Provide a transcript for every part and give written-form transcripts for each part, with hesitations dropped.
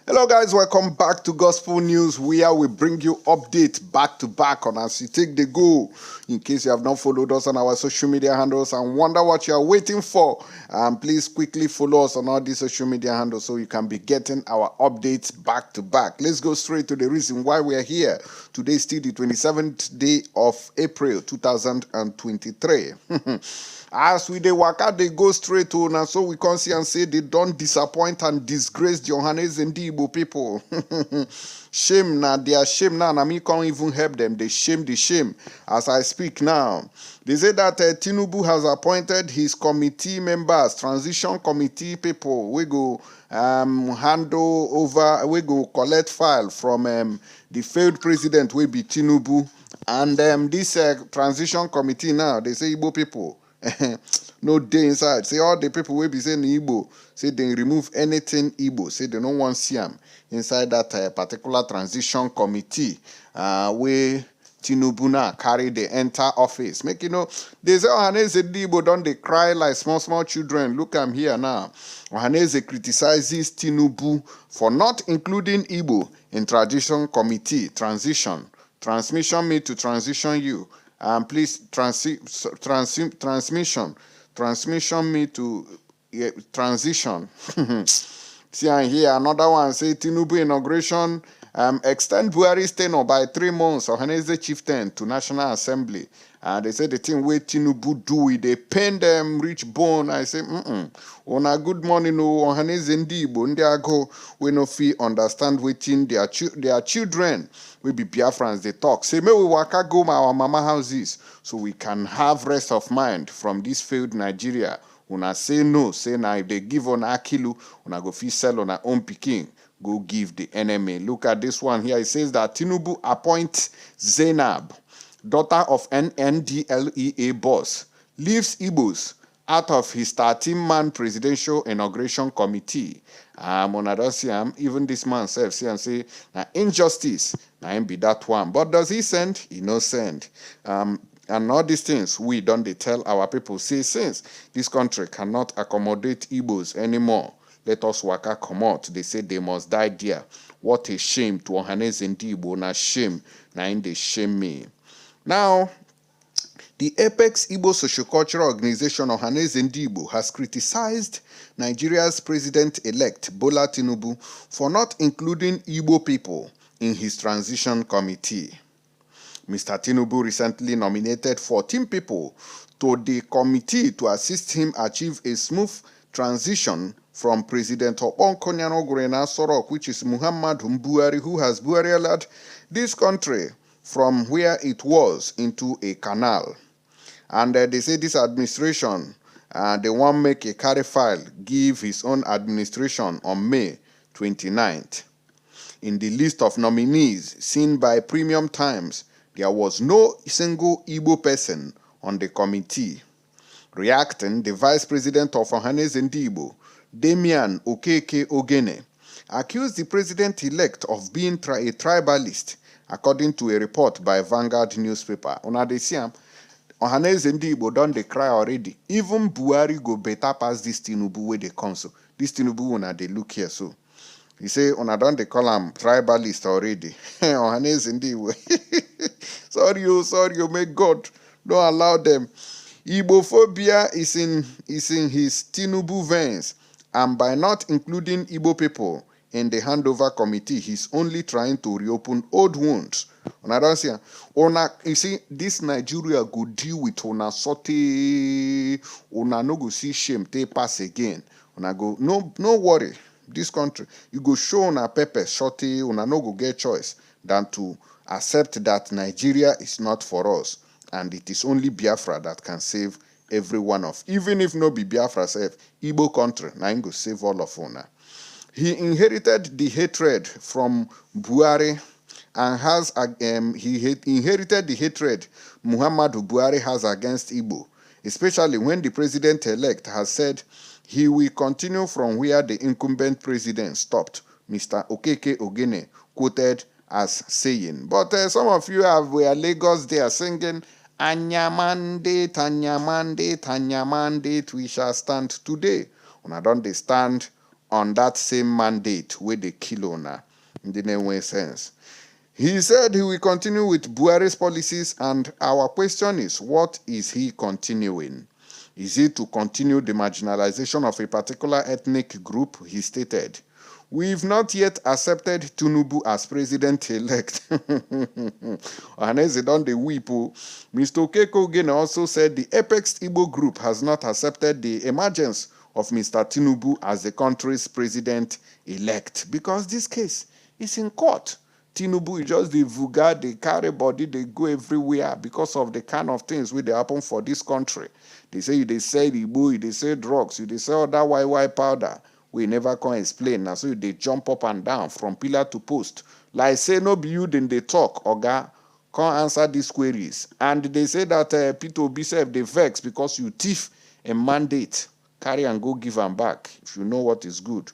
Hello guys, welcome back to Gospel News, where we bring you updates back to back on as you take the go. In case you have not followed us on our social media handles and wonder what you are waiting for, please quickly follow us on all these social media handles so you can be getting our updates back to back. Let's go straight to the reason why we are here. Today is still the 27th day of April 2023. As we dey waka, they go straight to now, so we can see and say they don't disappoint and disgrace the Ohaneze Ndigbo people. Shame now, their shame now, and me can't even help them. They shame the shame as I speak now. They say that Tinubu has appointed his committee members, transition committee people. We go handle over, we go collect file from the failed president, will be Tinubu. And this transition committee now, they say Igbo people. No day inside. Say all the people will be saying Igbo. Say they remove anything Igbo. Say they don't want to see them inside that particular transition committee where Tinubu now carry the entire office. Make you know, they say Ohaneze Ndigbo don't they cry like small children. Look, I'm here now. Ohaneze criticizes Tinubu for not including Igbo in transition committee. Transmission me to transition you. Please transmission me to transition. See and here another one say Tinubu inauguration extend Buhari's tenure by 3 months. Ohaneze chieftain to National Assembly. They say the thing where Tinubu do it, they pain them reach bone. I say, On a good morning, no Ohaneze Ndigbo, Ndiago, we no fee understand waiting their children. We be Biafrans, they talk. Say, may we waka go our mama houses so we can have rest of mind from this failed Nigeria. Una say no, say now if they give on Akilu, una go fee sell on our own pikin. Go give the enemy. Look at this one here. It says that Tinubu appoints Zainab, daughter of NNDLEA boss, leaves Igbos out of his 13-man presidential inauguration committee. Even this man self see and say, now injustice, now him be that one. But does he send? He no send. And all these things we don't they tell our people, say since this country cannot accommodate Igbos anymore, let us waka come out. They say they must die there. What a shame to Ohaneze Ndigbo. Na shame. Na in they shame me. Now, the Apex Igbo Sociocultural Organization Ohaneze Ndigbo has criticized Nigeria's president-elect Bola Tinubu for not including Igbo people in his transition committee. Mr. Tinubu recently nominated 14 people to the committee to assist him achieve a smooth transition from President Okonkonyano Gurena Sorok, which is Muhammad Buhari, who has Buhari-led this country from where it was into a canal. And they say this administration, they want to make a carry file, give his own administration on May 29th. In the list of nominees seen by Premium Times, there was no single Igbo person on the committee. Reacting, the Vice President of Ohaneze Ndigbo, Damian Okeke Ogene, accused the president-elect of being a tribalist, according to a report by Vanguard newspaper. Una dey see am, Ohaneze Ndigbo don dey cry already. Even Buhari go better pass this Tinubu wey dey come so. This Tinubu una dey look here so. He say una don dey call am tribalist already. Ohaneze Ndigbo. sorry, may God don't allow them. Igbophobia is in his Tinubu veins, and by not including Igbo people in the handover committee, he's only trying to reopen old wounds. You see, this Nigeria go deal with una sote, una no go see shame, they pass again. Una go, no worry, this country, you go show una pepper, shorty, una no go get choice than to accept that Nigeria is not for us. And it is only Biafra that can save every one of. Even if no be Biafra save, Igbo country, na go save all of una. He inherited the hatred from Buhari and he inherited the hatred Muhammadu Buhari has against Igbo, especially when the president-elect has said he will continue from where the incumbent president stopped, Mr. Okeke Ogene quoted as saying. But some of you were Lagos there singing, Anya mandate, we shall stand today. Una don dey stand on that same mandate with the Kilona. It didn't make sense. He said he will continue with Buhari's policies, and our question is, what is he continuing? Is it to continue the marginalization of a particular ethnic group? He stated, we've not yet accepted Tinubu as president-elect. Ohaneze don dey weep. Mr. Okeke also said the Apex Igbo group has not accepted the emergence of Mr. Tinubu as the country's president-elect because this case is in court. Tinubu is just the vulgar, they carry body, they go everywhere because of the kind of things wey dey happen for this country. They say they sell Igbo, they sell drugs, they sell other YY powder. We never can explain. Now, so they jump up and down from pillar to post. Like say no be you, then they talk, Oga, can't answer these queries. And they say that Peter Obi said they vex because you thief a mandate. Carry and go give them back if you know what is good.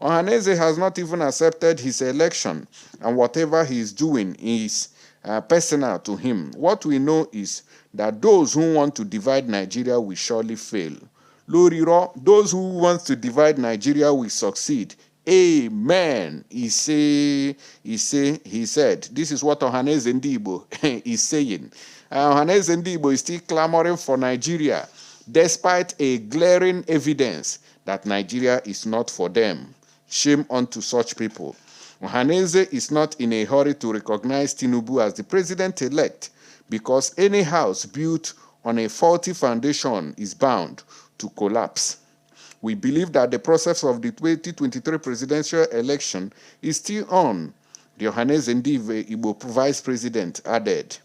Ohaneze has not even accepted his election, and whatever he is doing is personal to him. What we know is that those who want to divide Nigeria will surely fail. Loriro, those who want to divide Nigeria will succeed. Amen. He said, this is what Ohaneze Ndigbo is saying. Ohaneze Ndigbo is still clamoring for Nigeria, despite a glaring evidence that Nigeria is not for them. Shame unto such people. Ohaneze is not in a hurry to recognize Tinubu as the president-elect because any house built on a faulty foundation is bound to collapse. We believe that the process of the 2023 presidential election is still on, the Ohaneze Ndigbo vice president added.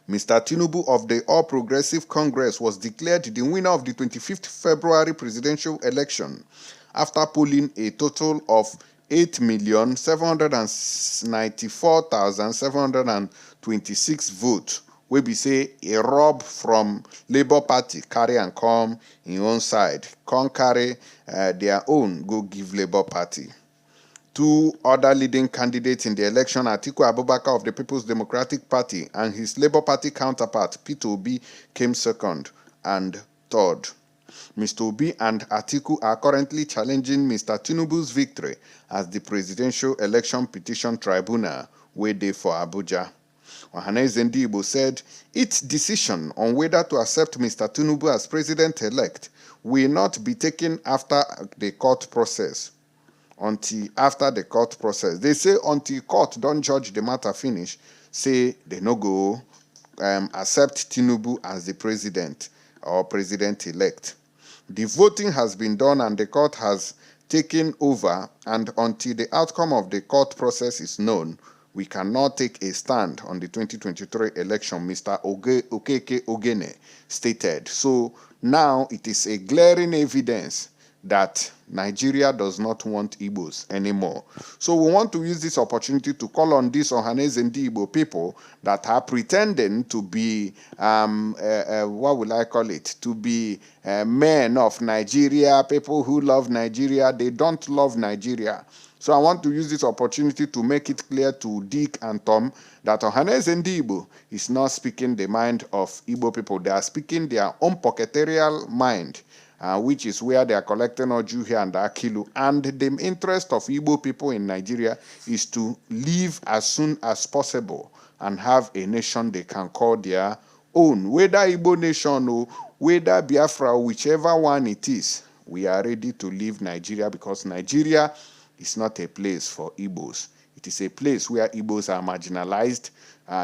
Mr. Tinubu of the All Progressive Congress was declared the winner of the 25th February presidential election after polling a total of 8,794,726 votes, wey be say a rob from Labour Party carry and come in own side, come carry their own go give Labour Party. Two other leading candidates in the election, Atiku Abubakar of the People's Democratic Party and his Labour Party counterpart, Peter Obi, came second and third. Mr. Obi and Atiku are currently challenging Mr. Tinubu's victory as the Presidential Election Petition Tribunal, wey dey for Abuja. Ohaneze Ndigbo said its decision on whether to accept Mr. Tinubu as president-elect will not be taken after the court process. Until after the court process. They say until court don't judge the matter finish, say they no go accept Tinubu as the president or president-elect. The voting has been done and the court has taken over, and until the outcome of the court process is known, we cannot take a stand on the 2023 election, Mr. Okeke Ogene stated. So now it is a glaring evidence that Nigeria does not want Igbos anymore. So we want to use this opportunity to call on these Ohaneze Ndigbo people that are pretending to be, what will I call it, to be men of Nigeria, people who love Nigeria. They don't love Nigeria. So I want to use this opportunity to make it clear to Dick and Tom that Ohaneze Ndigbo is not speaking the mind of Igbo people. They are speaking their own pocketerial mind, which is where they are collecting Oju here and Akilu. And the interest of Igbo people in Nigeria is to live as soon as possible and have a nation they can call their own. Whether Igbo nation or whether Biafra, whichever one it is, we are ready to leave Nigeria because Nigeria is not a place for Igbos. It is a place where Igbos are marginalized,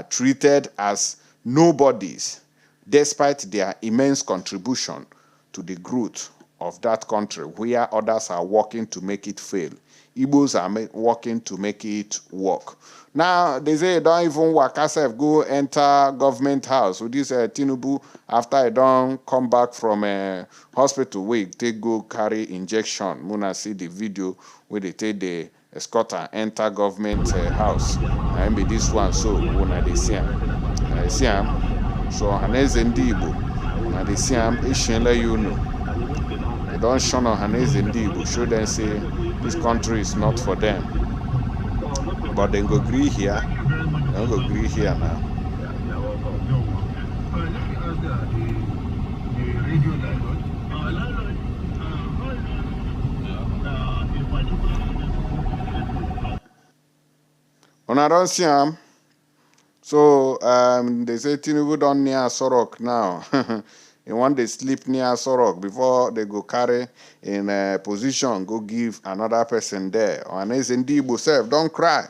treated as nobodies, despite their immense contribution to the growth of that country, where others are working to make it fail. Igbos are working to make it work. Now, they say don't even work yourself, go enter government house. With this Tinubu, after I don't come back from a hospital, wait, they go carry injection. Muna see the video where they take the escorter enter government house. And be this one, so when they see him. So, Ohaneze Ndigbo, when they see him, it should let you know. They don't shun Ohaneze Ndigbo, show them say this country is not for them. But they go agree here. They go agree here now. Una don see am. So they say Tinubu don near Sorok now. He want to sleep near Sorok before they go carry in a position, go give another person there. Ohaneze Ndigbo self don't cry.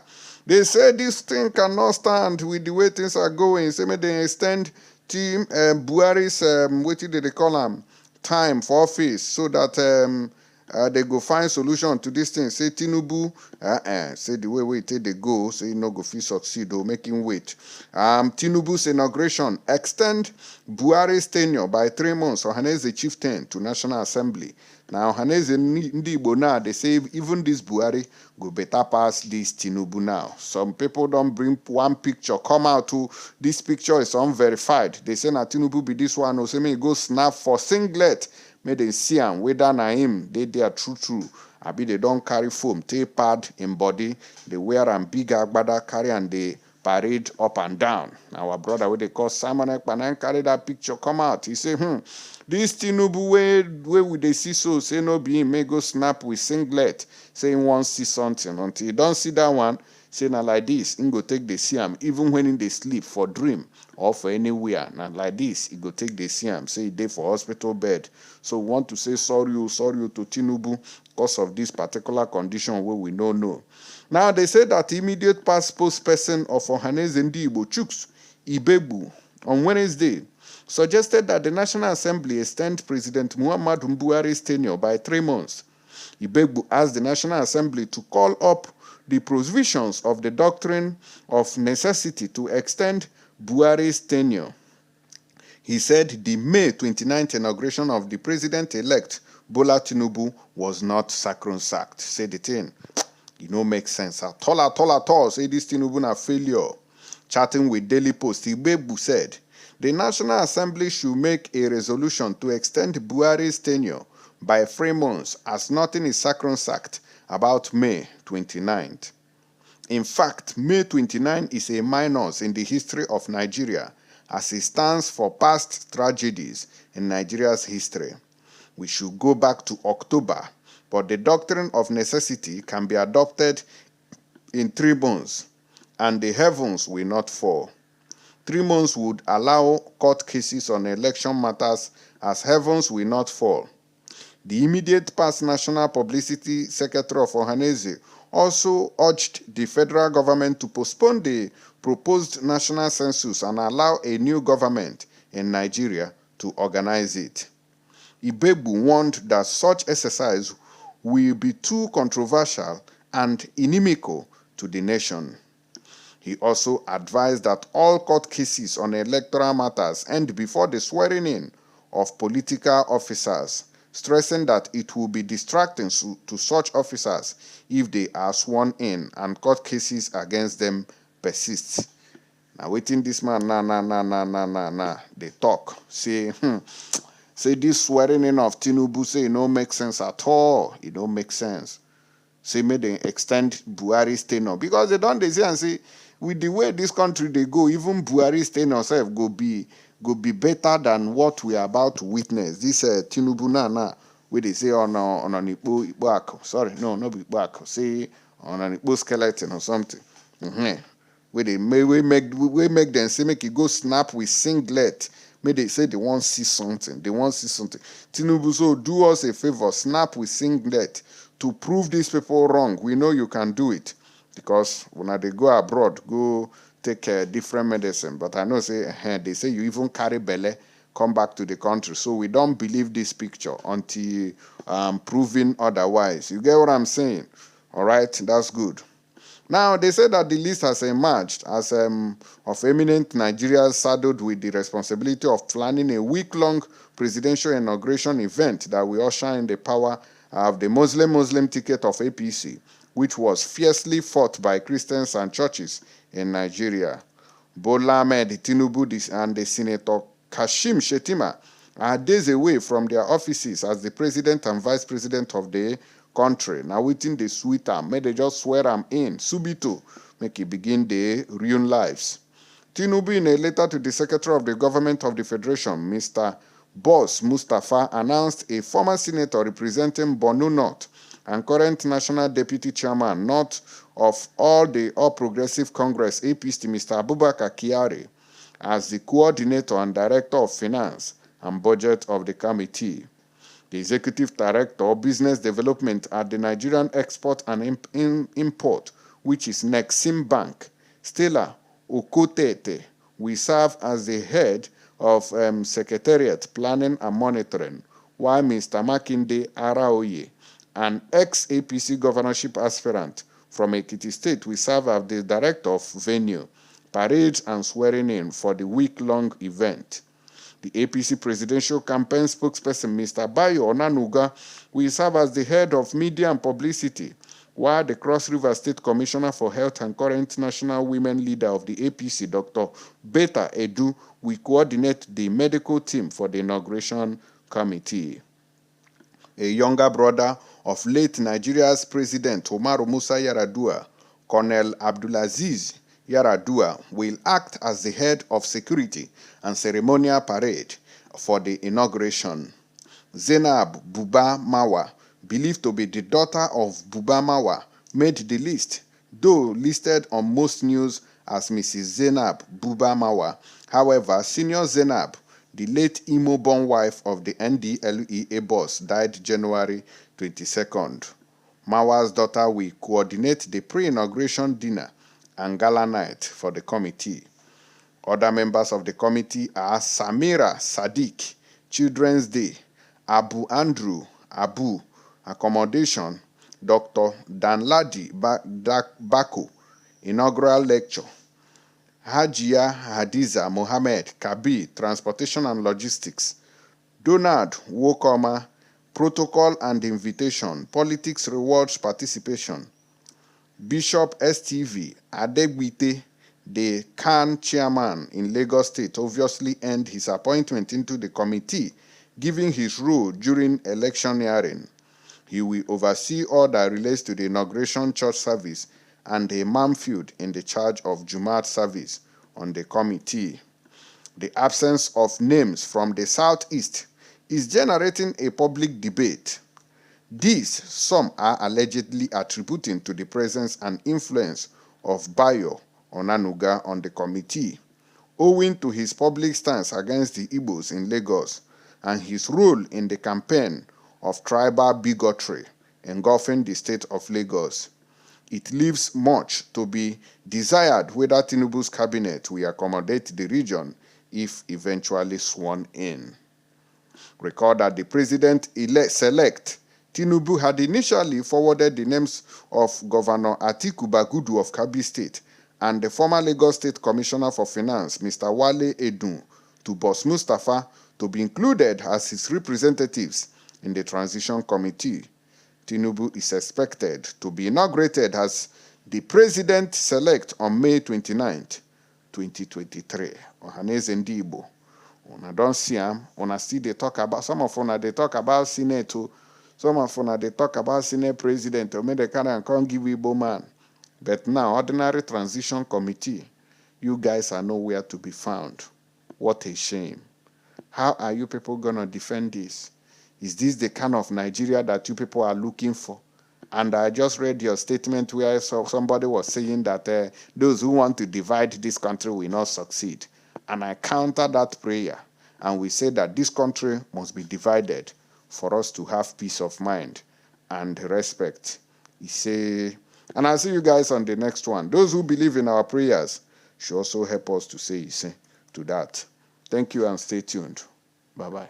They say this thing cannot stand with the way things are going. Say, may they extend team Buhari's, what did they call them, time for office so that they go find solution to this thing. Say Tinubu, say the way we take they go, say no go fit succeed or make him wait. Tinubu's inauguration, extend Buhari's tenure by 3 months. Ohaneze chieftain to National Assembly. Now Ohaneze Ndigbo now, they say even this Buhari go better pass this Tinubu now. Some people don't bring one picture, come out to this picture is unverified. They say na Tinubu be this one, or say me go snap for singlet. May they see him, whether na him, they are true. Abi they don't carry foam, take pad in body, they wear and big agbada, carry and they parade up and down. Our brother, what they call Simon Ekpanen, carry that picture, come out. He say, this Tinubu where would they see so? Say no be him, may go snap with singlet, say he wants see something. Until he don't see that one, say na like this, he go take the see him, even when they sleep for dream or for anywhere. Now like this, he go take the see him, say he dey for hospital bed. So we want to say sorry to Tinubu because of this particular condition where we don't know. Now they say that immediate past spokesperson of Ohaneze Ndigbo, Chuks Ibebu, on Wednesday, suggested that the National Assembly extend President Muhammadu Buhari's tenure by 3 months. Ibebu asked the National Assembly to call up the provisions of the doctrine of necessity to extend Buhari's tenure. He said the May 29th inauguration of the president-elect Bola Tinubu was not sacrosanct. Say the thing, it no make sense at all. Say this Tinubu na failure. Chatting with Daily Post, Ibebu said, the National Assembly should make a resolution to extend Buhari's tenure by 3 months as nothing is sacrosanct about May 29th. In fact, May 29 is a minus in the history of Nigeria as it stands for past tragedies in Nigeria's history. We should go back to October, but the doctrine of necessity can be adopted in 3 months, and the heavens will not fall. 3 months would allow court cases on election matters as heavens will not fall. The immediate past National Publicity Secretary of Ohaneze also urged the federal government to postpone the proposed national census and allow a new government in Nigeria to organize it. Ibebu warned that such exercise will be too controversial and inimical to the nation. He also advised that all court cases on electoral matters end before the swearing in of political officers, stressing that it will be distracting to such officers if they are sworn in and court cases against them persist. Now, waiting this man, they talk, say this swearing in of Tinubu, say it don't make sense at all. It don't make sense. Say may they extend Buhari's tenure because they don't say and say with the way this country they go, even Buhari's tenure self go be better than what we are about to witness. This Tinubu na where they say on an Igbo, sorry, no, not Igbo, say on an Igbo skeleton or something. Where they make them say make it go snap with singlet. May they say they want to see something. Tinubu, so do us a favor, snap with singlet to prove these people wrong. We know you can do it. Because when they go abroad, go take different medicine. But I know they say you even carry belle, come back to the country. So we don't believe this picture until proven otherwise. You get what I'm saying? All right, that's good. Now, they say that the list has emerged as of eminent Nigerians saddled with the responsibility of planning a week-long presidential inauguration event that will usher in the power of the Muslim ticket of APC, which was fiercely fought by Christians and churches in Nigeria. Bola Ahmed Tinubu and the Senator Kashim Shettima are days away from their offices as the president and vice president of the country. Now within the sweet am, may they just swear am in, subito, make it begin the ruin lives. Tinubu, in a letter to the Secretary of the Government of the Federation, Mr. Boss Mustafa, announced a former senator representing Borno North, and current National Deputy Chairman, not of All Progressive Congress APC, Mr. Abubakar Kyari, as the Coordinator and Director of Finance and Budget of the committee. The Executive Director of Business Development at the Nigerian Export and Import, which is Nexim Bank, Stella Okotete, will serve as the head of Secretariat Planning and Monitoring, while Mr. Makinde Araoye, an ex-APC governorship aspirant from Ekiti State, will serve as the Director of Venue, Parades and Swearing In for the week-long event. The APC presidential campaign spokesperson, Mr. Bayo Onanuga, will serve as the head of media and publicity, while the Cross River State Commissioner for Health and current national women leader of the APC, Dr. Beta Edu, will coordinate the medical team for the inauguration committee. A younger brother of late Nigeria's President Umaru Musa Yar'Adua, Colonel Abdulaziz Yar'Adua, will act as the head of security and ceremonial parade for the inauguration. Zainab Buba Mawa, believed to be the daughter of Buba Mawa, made the list, though listed on most news as Mrs. Zainab Buba Mawa. However, senior Zainab, the late Imo-born wife of the NDLEA boss, died January 22nd. Mawa's daughter will coordinate the pre-inauguration dinner and gala night for the committee. Other members of the committee are Samira Sadiq, Children's Day, Abu Andrew Abu, Accommodation, Dr. Danladi Bako, Inaugural Lecture, Hajia Hadiza Mohammed Kabir, Transportation and Logistics, Donald Wokoma, Protocol and Invitation, Politics Rewards Participation, Bishop STV Adegbite, the CAN chairman in Lagos State, obviously earned his appointment into the committee, given his role during electioneering. He will oversee all that relates to the inauguration church service and a manfield in the charge of Jumat service on the committee. The absence of names from the Southeast is generating a public debate. These, some are allegedly attributing to the presence and influence of Bayo Onanuga on the committee, owing to his public stance against the Igbos in Lagos and his role in the campaign of tribal bigotry engulfing the state of Lagos. It leaves much to be desired whether Tinubu's cabinet will accommodate the region if eventually sworn in. Recall that the president-elect Tinubu had initially forwarded the names of Governor Atiku Bagudu of Kebbi State and the former Lagos State Commissioner for Finance, Mr. Wale Edun, to Boss Mustapha to be included as his representatives in the transition committee. Tinubu is expected to be inaugurated as the president-elect on May 29th, 2023. Ohaneze Ndigbo. Una don't see him. Una still they talk about, some of una they talk about Senate too. Some of una they talk about Senate president. Or maybe they can't give Igbo man. But now, ordinary transition committee, you guys are nowhere to be found. What a shame. How are you people going to defend this? Is this the kind of Nigeria that you people are looking for? And I just read your statement where somebody was saying that those who want to divide this country will not succeed. And I counter that prayer. And we say that this country must be divided for us to have peace of mind and respect. He say, and I'll see you guys on the next one. Those who believe in our prayers should also help us to say to that. Thank you and stay tuned. Bye-bye.